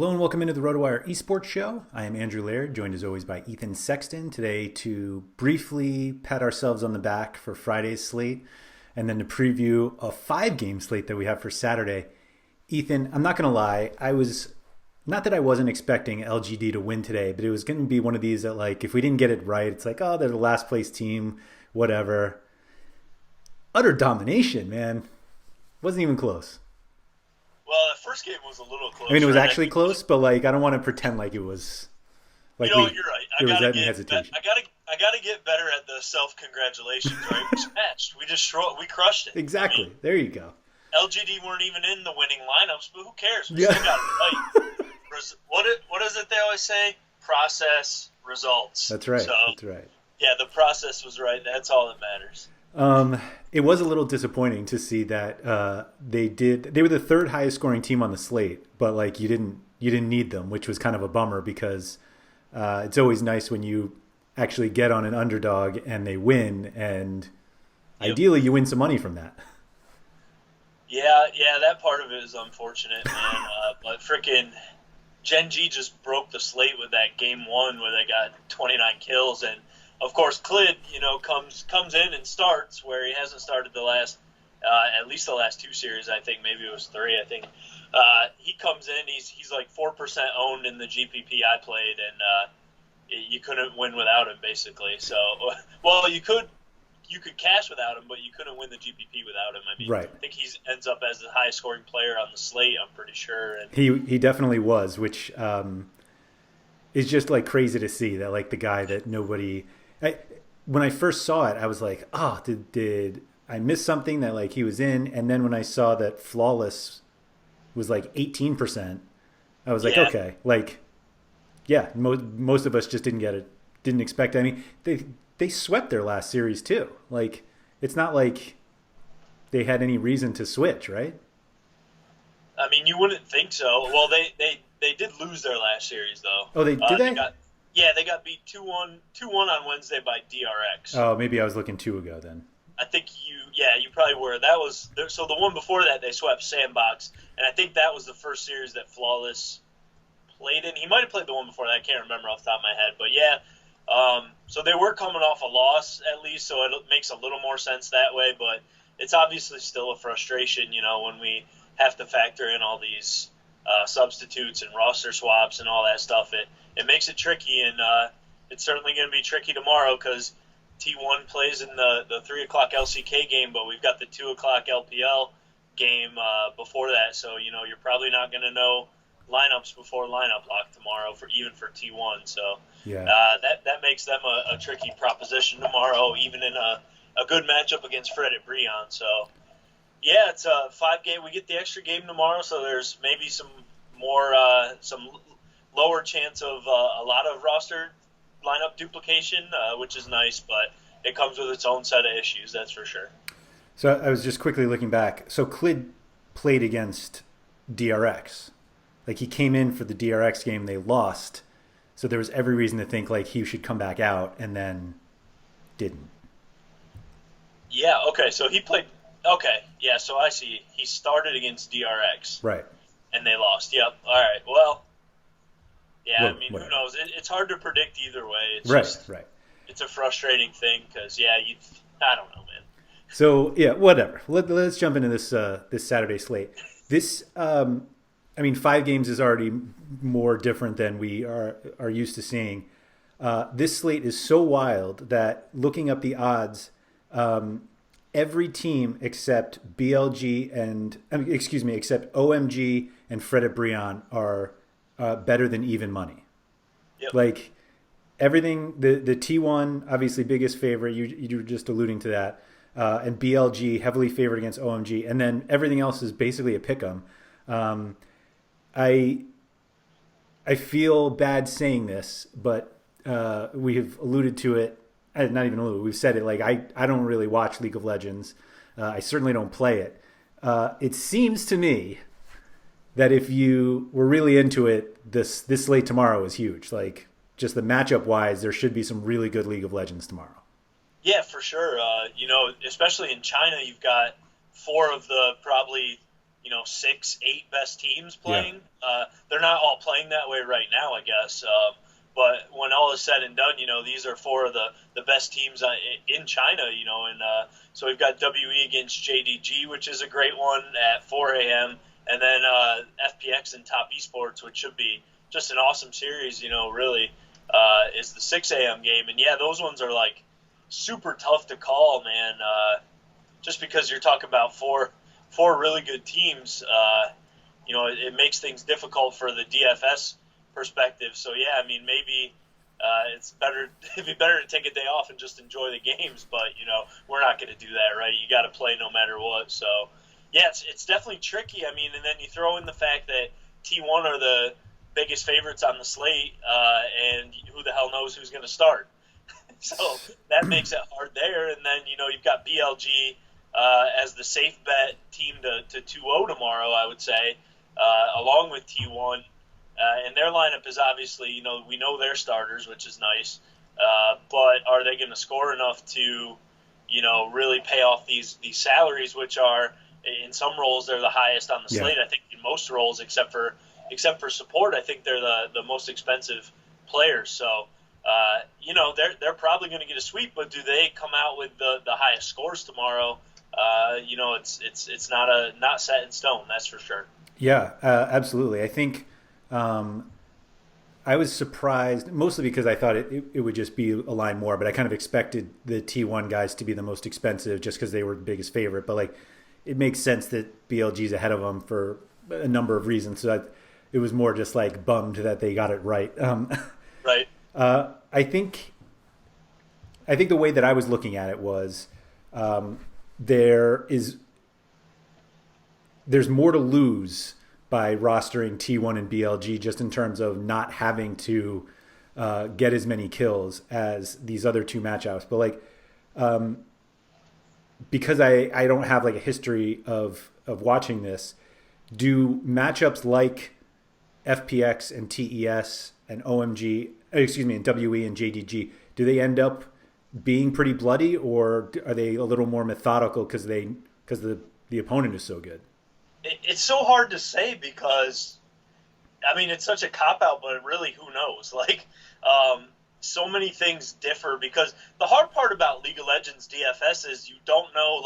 Hello and welcome into the RotoWire Esports Show. I am Andrew Laird, joined as always by Ethan Sexton today to briefly pat ourselves on the back for Friday's slate and then to preview a 5-game slate that we have for Saturday. Ethan, I'm not going to lie, not that I wasn't expecting LGD to win today, but it was going to be one of these that, like, if we didn't get it right, it's like, oh, they're the last place team, whatever. Utter domination, man. Wasn't even close. Well, the first game was a little close. I mean, it was actually close, but like I don't want to pretend like it was. Like you're right. I gotta get better at the self-congratulations. Right, we smashed. We crushed it. Exactly. I mean, there you go. LGD weren't even in the winning lineups, but who cares? We still got it right. What is it they always say? Process, results. That's right. So, that's right. Yeah, the process was right. That's all that matters. It was a little disappointing to see that they were the third highest scoring team on the slate, but like you didn't need them, which was kind of a bummer because it's always nice when you actually get on an underdog and they win, and ideally you win some money from that. Yeah, that part of it is unfortunate, man. But frickin' Gen G just broke the slate with that game one where they got 29 kills, and of course, Clid, comes in and starts where he hasn't started at least the last two series. I think maybe it was three. I think he comes in. He's like 4% owned in the GPP I played, and you couldn't win without him basically. So, well, you could cash without him, but you couldn't win the GPP without him. I mean, right. I think he ends up as the highest scoring player on the slate. I'm pretty sure. And he definitely was, which is just like crazy to see that, like, the guy that nobody. When I first saw it, I was like, oh, did I miss something that, like, he was in? And then when I saw that Flawless was like 18%, I was like, okay, like, yeah, most of us just didn't get it, didn't expect any. They swept their last series too. Like, it's not like they had any reason to switch, right? I mean, you wouldn't think so. Well, they did lose their last series though. Oh, did they? They got beat 2-1 on Wednesday by DRX. Oh, maybe I was looking 2 ago then. I think you probably were. That was so the one before that they swept Sandbox, and I think that was the first series that Flawless played in. He might have played the one before that. I can't remember off the top of my head, but yeah. So they were coming off a loss at least, so it makes a little more sense that way. But it's obviously still a frustration, when we have to factor in all these substitutes and roster swaps and all that stuff. It makes it tricky, and it's certainly going to be tricky tomorrow because T1 plays in the 3 o'clock LCK game, but we've got the 2 o'clock LPL game before that. So, you're probably not going to know lineups before lineup lock tomorrow for T1. So that makes them a tricky proposition tomorrow, even in a good matchup against Fred at Breon. So, yeah, it's a 5-game. We get the extra game tomorrow, so there's maybe some lower chance of a lot of roster lineup duplication, which is nice, but it comes with its own set of issues, that's for sure. So I was just quickly looking back. So Clid played against DRX. Like, he came in for the DRX game, they lost. So there was every reason to think, like, he should come back out, and then didn't. Yeah, okay, so he played... Okay, yeah, so I see. He started against DRX. Right. And they lost. Yep, all right, well... Yeah, Well, I mean, whatever. Who knows? It's hard to predict either way. It's Right. It's a frustrating thing because, I don't know, man. So, yeah, whatever. Let's jump into this Saturday slate. This, 5 games is already more different than we are used to seeing. This slate is so wild that looking up the odds, every team except except OMG and Fred at Breon are better than even money. Yep. Like, everything, the T1, obviously biggest favorite, you were just alluding to that, and BLG heavily favored against OMG, and then everything else is basically a pick'em. I feel bad saying this, but we have alluded to it, not even alluded, we've said it, like, I don't really watch League of Legends. I certainly don't play it. It seems to me that if you were really into it, this slate tomorrow is huge. Like, just the matchup wise, there should be some really good League of Legends tomorrow. Yeah, for sure. Especially in China, you've got 4 of the probably 6, 8 best teams Yeah. playing. They're not all playing that way right now, I guess. But when all is said and done, these are four of the best teams in China, and so we've got WE against JDG, which is a great one at 4 a.m., and then FPX and Top Esports, which should be just an awesome series, really, is the 6 a.m. game. And yeah, those ones are like super tough to call, man, just because you're talking about four really good teams. It makes things difficult for the DFS perspective. So yeah, I mean, maybe it's better it'd be better to take a day off and just enjoy the games. But we're not going to do that, right? You got to play no matter what. So yeah, it's definitely tricky. I mean, and then you throw in the fact that T1 are the biggest favorites on the slate, and who the hell knows who's going to start. So that makes it hard there. And then you've got BLG as the safe bet team to 2-0 tomorrow, I would say, along with T1. And their lineup is obviously, we know their starters, which is nice. But are they going to score enough to, really pay off these salaries, which are, in some roles, they're the highest on the slate. I think in most roles, except for support, I think they're the most expensive players. So, they're probably going to get a sweep, but do they come out with the highest scores tomorrow? It's not set in stone, that's for sure. Yeah, absolutely. I think I was surprised, mostly because I thought it would just be a line more, but I kind of expected the T1 guys to be the most expensive just because they were the biggest favorite. But like, it makes sense that BLG's ahead of them for a number of reasons. So it was more just like bummed that they got it right. Right. I think the way that I was looking at it was there's more to lose by rostering T1 and BLG just in terms of not having to get as many kills as these other two matchups. But like, because I don't have like a history of watching this, do matchups like FPX and TES and OMG, and WE and JDG, do they end up being pretty bloody, or are they a little more methodical because the opponent is so good? It's so hard to say because, I mean, it's such a cop-out, but really, who knows? Like, so many things differ because the hard part about League of Legends DFS is you don't know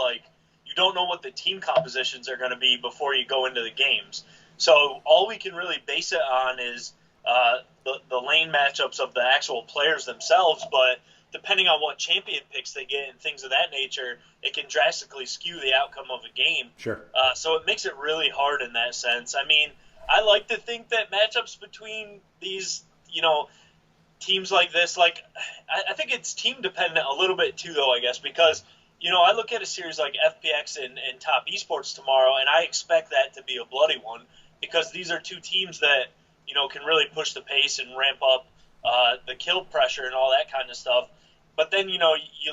what the team compositions are going to be before you go into the games. So all we can really base it on is the lane matchups of the actual players themselves, but depending on what champion picks they get and things of that nature, it can drastically skew the outcome of a game. Sure. So it makes it really hard in that sense. I mean, I like to think that matchups between these, teams like this, like, I think it's team dependent a little bit too, though, I guess, because, I look at a series like FPX and Top Esports tomorrow, and I expect that to be a bloody one because these are two teams that, can really push the pace and ramp up the kill pressure and all that kind of stuff. But then, you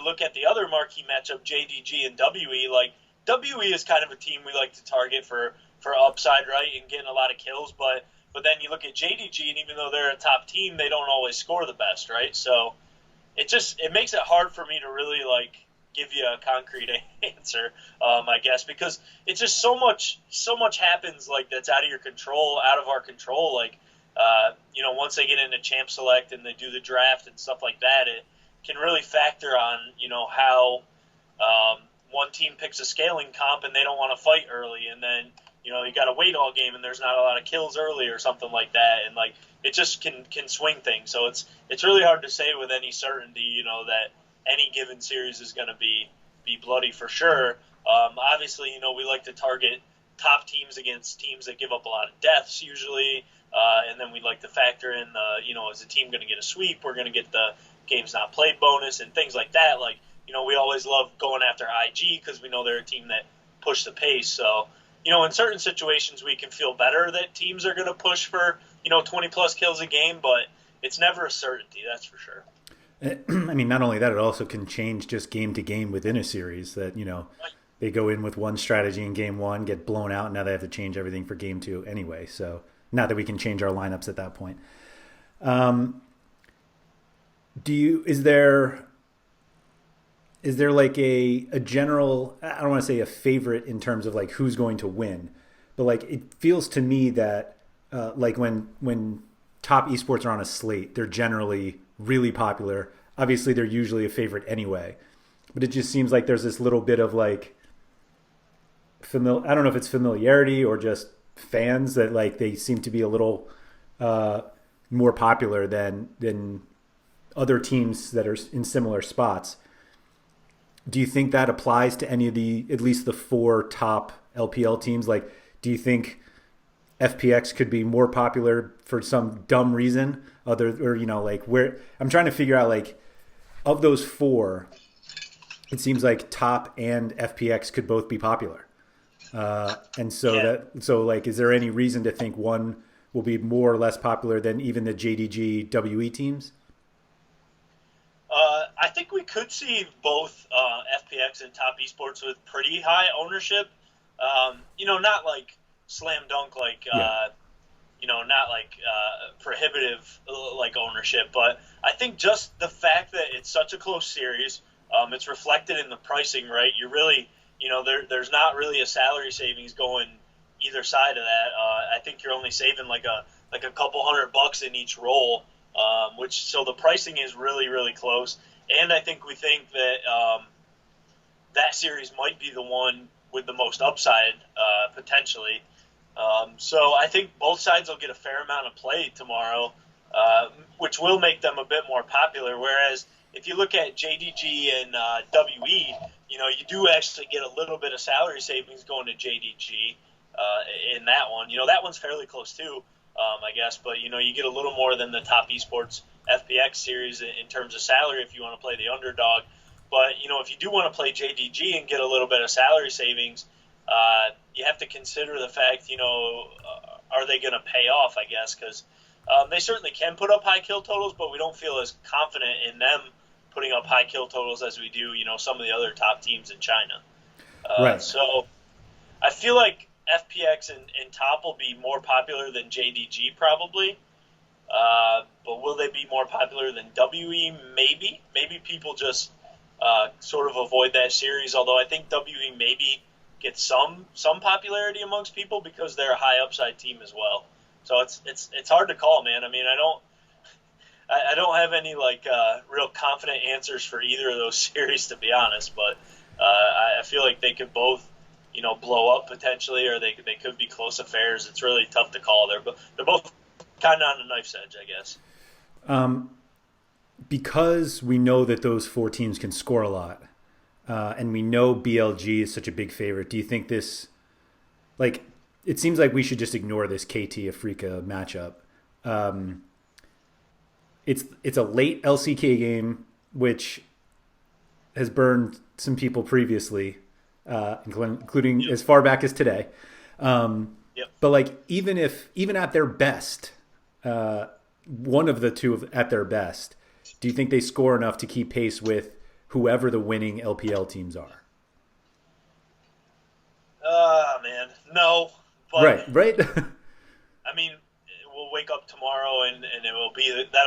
look at the other marquee matchup, JDG and WE. Like, WE is kind of a team we like to target for upside, right, and getting a lot of kills. But then you look at JDG, and even though they're a top team, they don't always score the best, right? So it makes it hard for me to really, like, give you a concrete answer, I guess, because it's just so much happens, like, that's out of our control. Like, once they get into Champ Select and they do the draft and stuff like that, it can really factor on, how one team picks a scaling comp and they don't want to fight early, and then, you got to wait all game and there's not a lot of kills early or something like that, and like it just can swing things. So it's really hard to say with any certainty, that any given series is going to be bloody for sure. Obviously, we like to target top teams against teams that give up a lot of deaths usually, and then we like to factor in is a team going to get a sweep? We're going to get the games not played bonus and things like that. Like, we always love going after IG because we know they're a team that push the pace. So, in certain situations we can feel better that teams are going to push for, 20 plus kills a game, but it's never a certainty, that's for sure. I mean, not only that, it also can change just game to game within a series that, they go in with one strategy in game one, get blown out, and now they have to change everything for game two anyway. So not that we can change our lineups at that point. Is there like a general, I don't want to say a favorite in terms of like who's going to win, but like it feels to me that like when top esports are on a slate, they're generally really popular. Obviously, they're usually a favorite anyway, but it just seems like there's this little bit of like I don't know if it's familiarity or just fans that like they seem to be a little more popular than other teams that are in similar spots. Do you think that applies to any of at least the 4 top LPL teams? Like, do you think FPX could be more popular for some dumb reason or like where I'm trying to figure out, like, of those 4, it seems like top and FPX could both be popular. And so like, is there any reason to think one will be more or less popular than even the JDG WE teams? I think we could see both FPX and top esports with pretty high ownership. Not like slam dunk, like not like prohibitive like ownership, but I think just the fact that it's such a close series, it's reflected in the pricing, right? You're really, there's not really a salary savings going either side of that. I think you're only saving like a couple $100 in each roll, so the pricing is really, really close. And I think we think that that series might be the one with the most upside, potentially. So I think both sides will get a fair amount of play tomorrow, which will make them a bit more popular. Whereas if you look at JDG and WE, you do actually get a little bit of salary savings going to JDG in that one. That one's fairly close too, I guess. But, you get a little more than the top esports FPX series in terms of salary if you want to play the underdog. But, if you do want to play JDG and get a little bit of salary savings, you have to consider the fact, are they going to pay off, I guess, because they certainly can put up high kill totals, but we don't feel as confident in them putting up high kill totals as we do, some of the other top teams in China. Right. So I feel like FPX and top will be more popular than JDG probably. But will they be more popular than WE? Maybe. Maybe people just sort of avoid that series, although I think WE maybe gets some popularity amongst people because they're a high upside team as well. So it's hard to call, man. I mean, I don't have any like real confident answers for either of those series, to be honest, but I feel like they could both blow up potentially, or they could be close affairs. It's really tough to call. They're both kind of on a knife's edge, I guess. Because we know that those 4 teams can score a lot, and we know BLG is such a big favorite, do you think this, like, it seems like we should just ignore this KT Africa matchup. It's a late LCK game, which has burned some people previously, including as far back as today. But like, even at their best, one of the two at their best, do you think they score enough to keep pace with whoever the winning LPL teams are? Man, no. But, right. I mean, we'll wake up tomorrow and that'll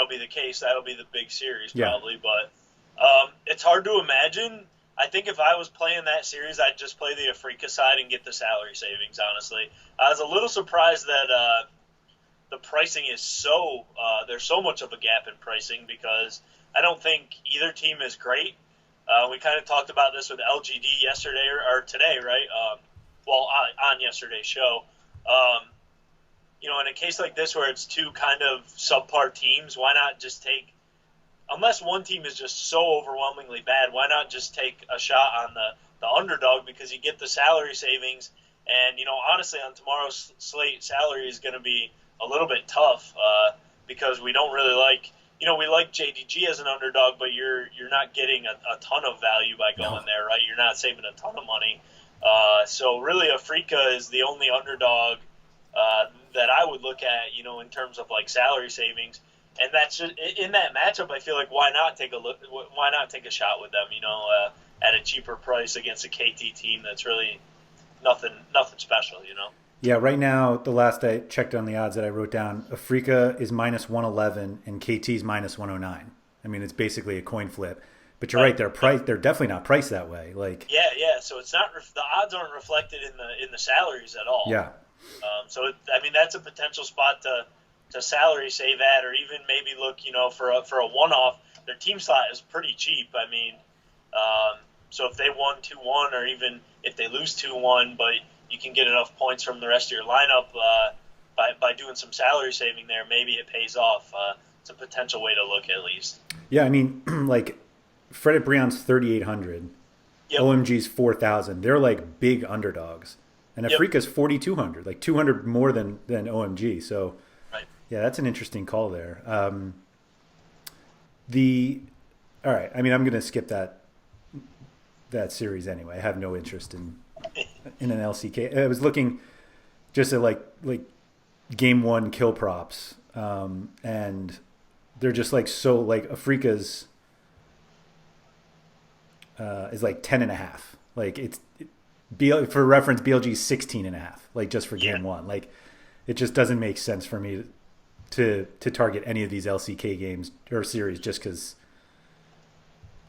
be the case. That'll be the big series probably. Yeah. But it's hard to imagine. I think if I was playing that series, I'd just play the Africa side and get the salary savings, honestly. I was a little surprised that the pricing is there's so much of a gap in pricing, because I don't think either team is great. We kind of talked about this with LGD yesterday or today, right? On yesterday's show. In a case like this where it's 2 kind of subpar teams, why not just take, unless one team is just so overwhelmingly bad, why not just take a shot on the underdog, because you get the salary savings. And, honestly, on tomorrow's slate, salary is going to be a little bit tough because we don't really like, we like JDG as an underdog, but you're not getting a ton of value by going there, right? You're not saving a ton of money. So really, Africa is the only underdog that I would look at, in terms of like salary savings. And that's just, in that matchup, I feel like why not take a shot with them, at a cheaper price against a KT team that's really nothing special, Yeah, right now, the last I checked on the odds that I wrote down, Africa is minus 111 and KT's minus 109. I mean, it's basically a coin flip. But you're right, they're definitely not priced that way. Like, yeah. So it's not, the odds aren't reflected in the salaries at all. Yeah. I mean, that's a potential spot to salary save at, or even maybe look, for a one-off. Their team slot is pretty cheap. I mean, so if they won 2-1, or even if they lose 2-1, but you can get enough points from the rest of your lineup by doing some salary saving there, maybe it pays off. It's a potential way to look, at least. Yeah, I mean, like Fred Brion's 3,800, Yep. OMG's 4,000. They're like big underdogs, and Yep. Afrika's 4,200, like 200 more than OMG. So Right. yeah, that's an interesting call there. The All right, I mean, I'm gonna skip that series anyway. I have no interest in an LCK. I was looking just at like game one kill props, and they're just like so like Afrika's is like 10.5. Like for reference, BLG's 16.5. Like just for game one, like it just doesn't make sense for me to target any of these LCK games or series just because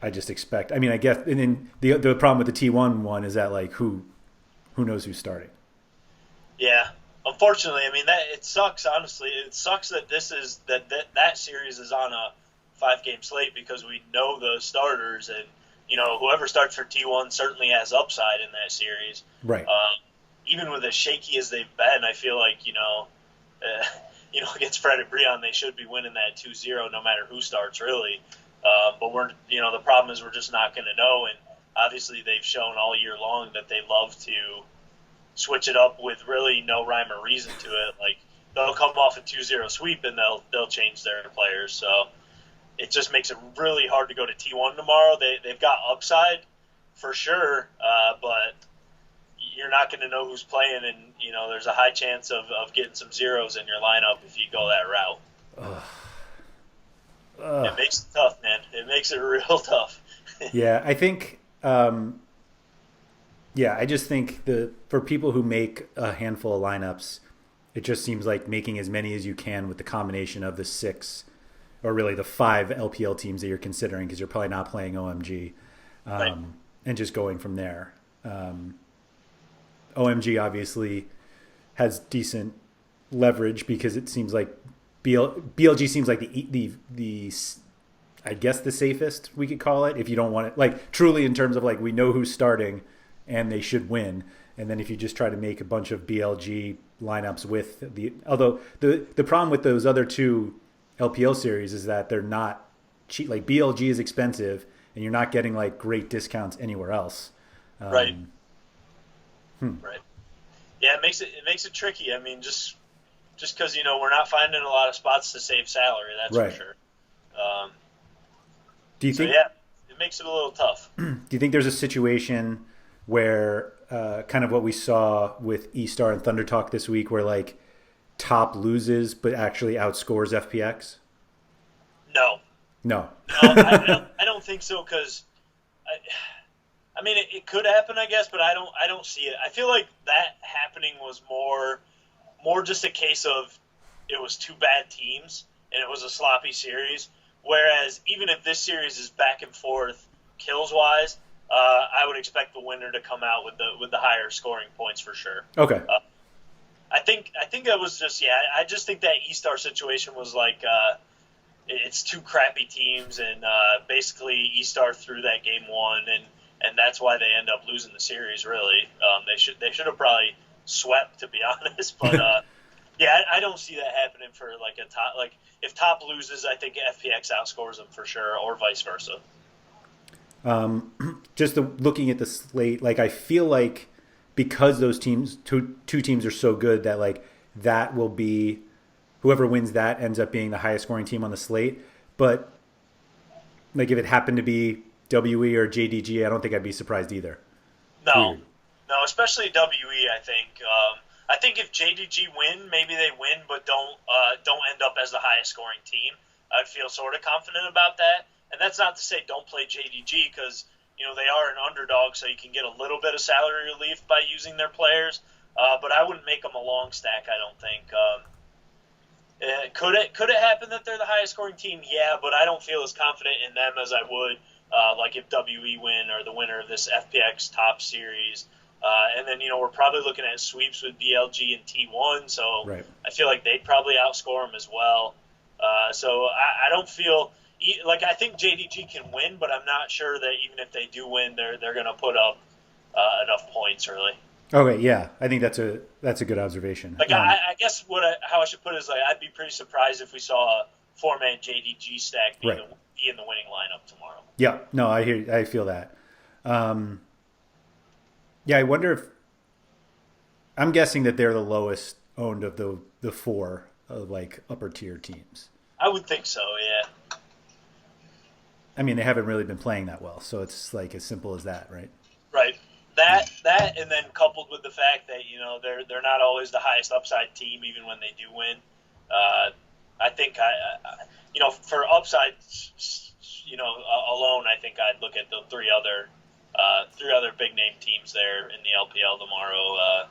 I just expect. I mean, I guess, and then the problem with the T1 one is that like who knows who's starting. Yeah. Unfortunately, I mean, that it sucks. Honestly, it sucks that that series is on a 5-game slate, because we know the starters, and whoever starts for T1 certainly has upside in that series. Right. Even with as shaky as they've been, I feel like against Fred and Brion, they should be winning that 2-0 no matter who starts, really. But the problem is we're just not going to know, and obviously they've shown all year long that they love to switch it up with really no rhyme or reason to it. Like, they'll come off a 2-0 sweep and they'll change their players. So it just makes it really hard to go to T1 tomorrow. They've got upside for sure, but you're not going to know who's playing, and there's a high chance of getting some zeros in your lineup if you go that route. It makes it tough, man. It makes it real tough. Yeah, I think. I just think for people who make a handful of lineups, it just seems like making as many as you can with the combination of the 6, or really the 5 LPL teams that you're considering, because you're probably not playing OMG, Right. and just going from there. OMG obviously has decent leverage because it seems like BLG seems like the I guess the safest, we could call it, if you don't want it, like truly in terms of like we know who's starting and they should win. And then if you just try to make a bunch of BLG lineups with although the problem with those other 2 LPL series is that they're not cheap. Like BLG is expensive and you're not getting like great discounts anywhere else. Right. Right. Yeah, it makes it tricky. I mean, just because we're not finding a lot of spots to save salary, that's right. for sure. Do you think? Yeah, it makes it a little tough. Do you think there's a situation where kind of what we saw with E-Star and Thunder Talk this week, where like top loses but actually outscores FPX? No. No. I don't think so, because I mean, it could happen, I guess, but I don't see it. I feel like that happening was more just a case of it was 2 bad teams and it was a sloppy series. Whereas even if this series is back and forth kills wise, I would expect the winner to come out with the higher scoring points for sure. Okay. I think that was just I just think that E-Star situation was like it's 2 crappy teams, and basically E-Star threw that game 1, and that's why they end up losing the series. Really, they should have probably swept, to be honest. But I don't see that happening for like a top. Like if top loses, I think FPX outscores them for sure, or vice versa. Just looking at the slate, like I feel like because those teams, two teams are so good that like that will be whoever wins that ends up being the highest scoring team on the slate. But like if it happened to be WE or JDG, I don't think I'd be surprised either. No, especially WE. I think if JDG win, maybe they win, but don't end up as the highest scoring team. I'd feel sort of confident about that. And that's not to say don't play JDG, because they are an underdog, so you can get a little bit of salary relief by using their players. But I wouldn't make them a long stack, I don't think. Could it happen that they're the highest scoring team? Yeah, but I don't feel as confident in them as I would like if WE win, or the winner of this FPX top series. And then, we're probably looking at sweeps with BLG and T1, so Right. I feel like they'd probably outscore them as well. So I don't feel like I think JDG can win, but I'm not sure that even if they do win, they're going to put up enough points really. Okay, yeah, I think that's a good observation. Like I guess how I should put it is like I'd be pretty surprised if we saw a 4-man JDG stack be Right. in the winning lineup tomorrow. Yeah, no, I feel that. Yeah, I wonder if I'm guessing that they're the lowest owned of the four like upper tier teams. I would think so, yeah. I mean, they haven't really been playing that well, so it's like as simple as that, right? Right. That, and then coupled with the fact that they're not always the highest upside team, even when they do win. I think for upside, alone, I think I'd look at the three other big name teams there in the LPL tomorrow.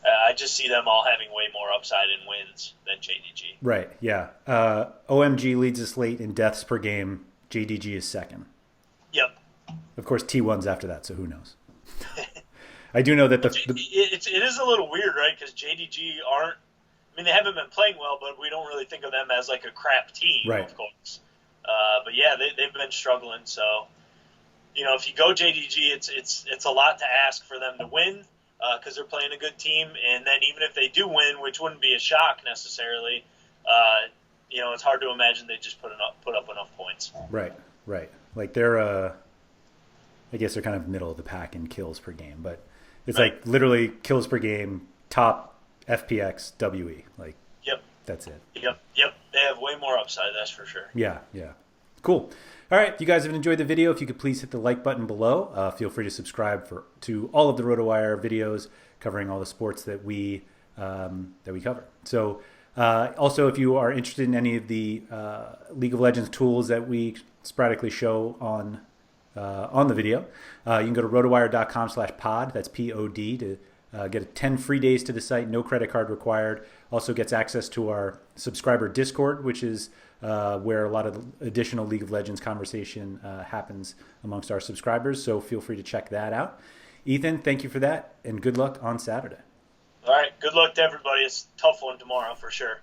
I just see them all having way more upside in wins than JDG. Right. Yeah. OMG leads the slate in deaths per game. JDG is second. Yep. Of course, T1's after that, so who knows? I do know that it is a little weird, right? Because JDG aren't. I mean, they haven't been playing well, but we don't really think of them as like a crap team, right. Of course. But yeah, they've been struggling. So, if you go JDG, it's a lot to ask for them to win because they're playing a good team. And then even if they do win, which wouldn't be a shock necessarily, it's hard to imagine they just put up enough points. Right. Like they're, I guess they're kind of middle of the pack in kills per game, but it's right. Like literally kills per game, top FPX WE. Like, yep, that's it. Yep. They have way more upside, that's for sure. Yeah. Cool. All right, if you guys have enjoyed the video, if you could please hit the like button below. Feel free to subscribe to all of the RotoWire videos covering all the sports that we cover. So, also, if you are interested in any of the League of Legends tools that we sporadically show on the video, you can go to rotowire.com/pod. That's POD to get 10 free days to the site. No credit card required. Also gets access to our subscriber Discord, which is where a lot of additional League of Legends conversation happens amongst our subscribers. So feel free to check that out. Ethan, thank you for that, and good luck on Saturday. All right, good luck to everybody. It's a tough one tomorrow for sure.